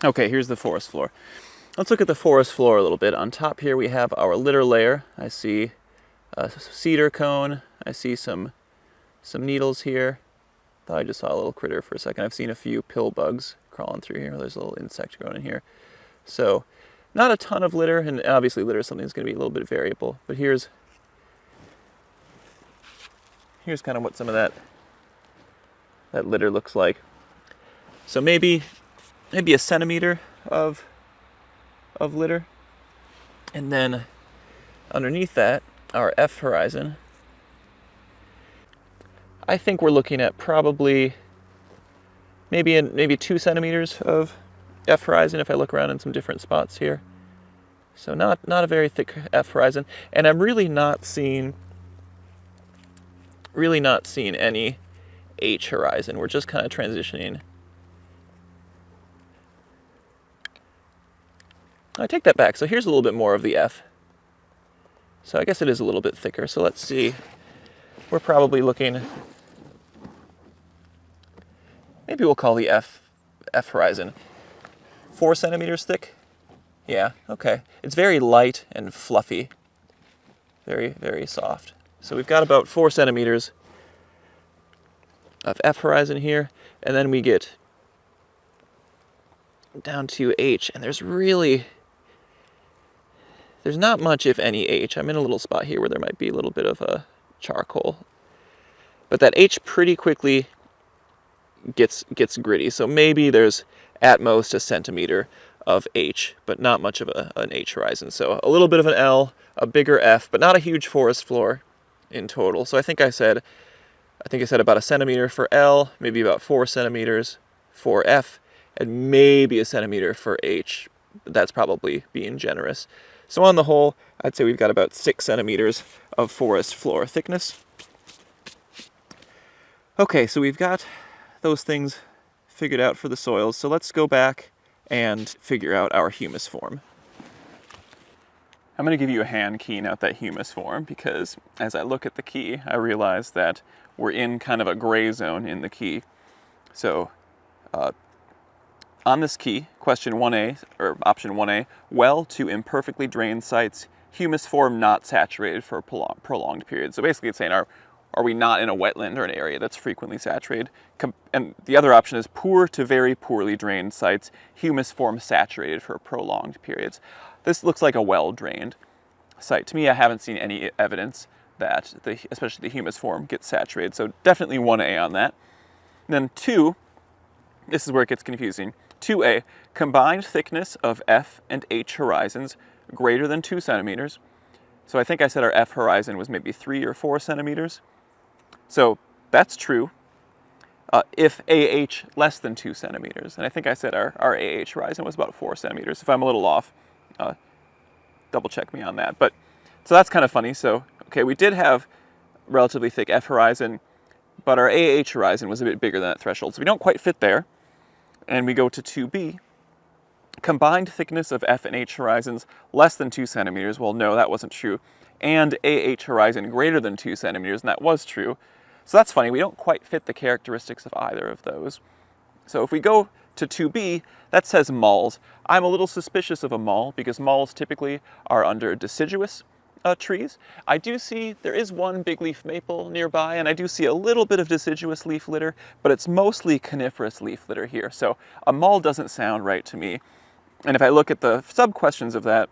Okay, here's the forest floor. Let's look at the forest floor a little bit. On top here we have our litter layer. I see a cedar cone. I see some needles here. Thought I just saw a little critter for a second. I've seen a few pill bugs crawling through here. There's a little insect growing in here. So not a ton of litter, and obviously litter is something that's going to be a little bit variable. But here's kind of what some of that litter looks like. So maybe a centimeter of litter, and then underneath that, our F horizon. I think we're looking at probably maybe 2 centimeters of F horizon if I look around in some different spots here. So not a very thick F horizon, and I'm really not seeing any H horizon. We're just kind of transitioning. I take that back. So here's a little bit more of the F. So I guess it is a little bit thicker. So let's see. We're probably looking, maybe we'll call the F horizon 4 centimeters thick. Yeah, okay. It's very light and fluffy. Very, very soft. So we've got about 4 centimeters of F horizon here, and then we get down to H, and there's not much, if any, H. I'm in a little spot here where there might be a little bit of a charcoal. But that H pretty quickly gets gritty. So maybe there's at most a centimeter of H, but not much of an H horizon. So a little bit of an L, a bigger F, but not a huge forest floor in total. So I think I said about a centimeter for L, maybe about 4 centimeters for F, and maybe a centimeter for H. That's probably being generous. So on the whole, I'd say we've got about 6 centimeters of forest floor thickness. Okay, so we've got those things figured out for the soils. So let's go back and figure out our humus form. I'm going to give you a hand keying out that humus form, because as I look at the key, I realize that we're in kind of a gray zone in the key. So on this key, question 1A, or option 1A, well to imperfectly drained sites, humus form not saturated for a prolonged period. So basically it's saying, are we not in a wetland or an area that's frequently saturated? And the other option is poor to very poorly drained sites, humus form saturated for prolonged periods. This looks like a well-drained site. To me, I haven't seen any evidence that especially the humus form gets saturated, so definitely 1A on that. And then 2, this is where it gets confusing. 2A, combined thickness of F and H horizons greater than 2 centimeters. So I think I said our F horizon was maybe 3 or 4 centimeters. So that's true if AH less than 2 centimeters. And I think I said our AH horizon was about 4 centimeters. If I'm a little off, double check me on that. But so that's kind of funny. So, okay, we did have relatively thick F horizon, but our AH horizon was a bit bigger than that threshold. So we don't quite fit there. And we go to 2B, combined thickness of F and H horizons less than 2 centimeters. Well, no, that wasn't true. And AH horizon greater than 2 centimeters, and that was true. So that's funny, we don't quite fit the characteristics of either of those. So if we go to 2B, that says malls. I'm a little suspicious of a mall because malls typically are under deciduous trees. I do see there is one big leaf maple nearby, and I do see a little bit of deciduous leaf litter, but it's mostly coniferous leaf litter here. So a mall doesn't sound right to me. And if I look at the sub-questions of that,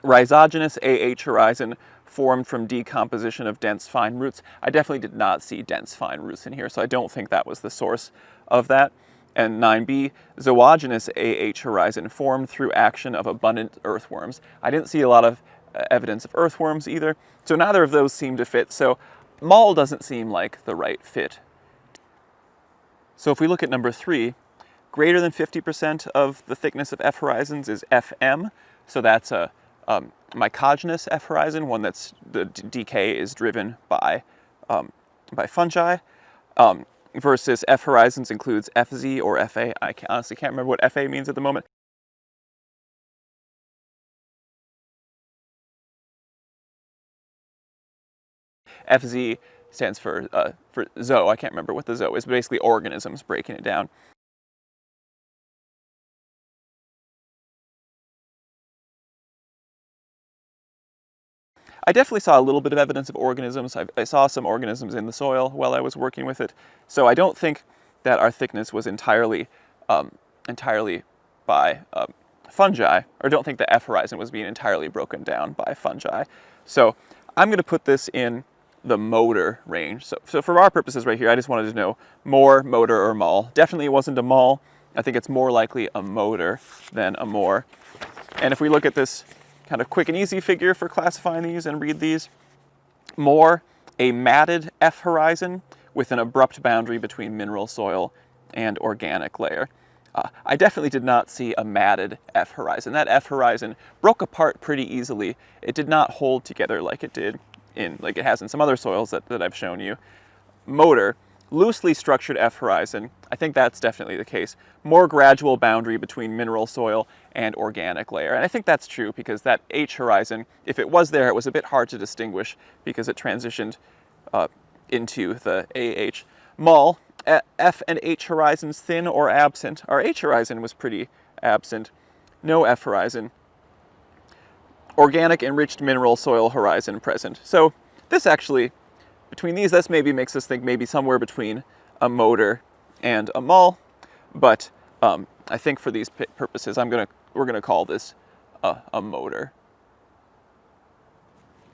rhizogenous AH horizon formed from decomposition of dense fine roots. I definitely did not see dense fine roots in here, so I don't think that was the source of that. And 9B, zoogenous AH horizon formed through action of abundant earthworms. I didn't see a lot of evidence of earthworms either, so neither of those seem to fit. So mall doesn't seem like the right fit. So if we look at number 3, greater than 50% of the thickness of F horizons is FM, so that's a mycogenous F horizon, one that's the decay is driven by fungi, versus F horizons includes FZ or FA. I honestly can't remember what FA means at the moment. FZ stands for zoo. I can't remember what the zoo is, but basically organisms breaking it down. I definitely saw a little bit of evidence of organisms. I saw some organisms in the soil while I was working with it. So I don't think that our thickness was entirely by fungi, or don't think the F horizon was being entirely broken down by fungi. So I'm going to put this in the motor range. So for our purposes right here, I just wanted to know more, motor, or mol. Definitely it wasn't a mol. I think it's more likely a motor than a more. And if we look at this kind of quick and easy figure for classifying these and read these, more, a matted F horizon with an abrupt boundary between mineral soil and organic layer. I definitely did not see a matted F horizon. That F horizon broke apart pretty easily. It did not hold together like it did like it has in some other soils that I've shown you. Motor, loosely structured F horizon. I think that's definitely the case. More gradual boundary between mineral soil and organic layer. And I think that's true because that H horizon, if it was there, it was a bit hard to distinguish because it transitioned into the AH. Mol, F and H horizons thin or absent. Our H horizon was pretty absent. No F horizon. Organic enriched mineral soil horizon present. So this actually, between these, this maybe makes us think maybe somewhere between a motor and a mol, but I think for these purposes, we're gonna call this a motor.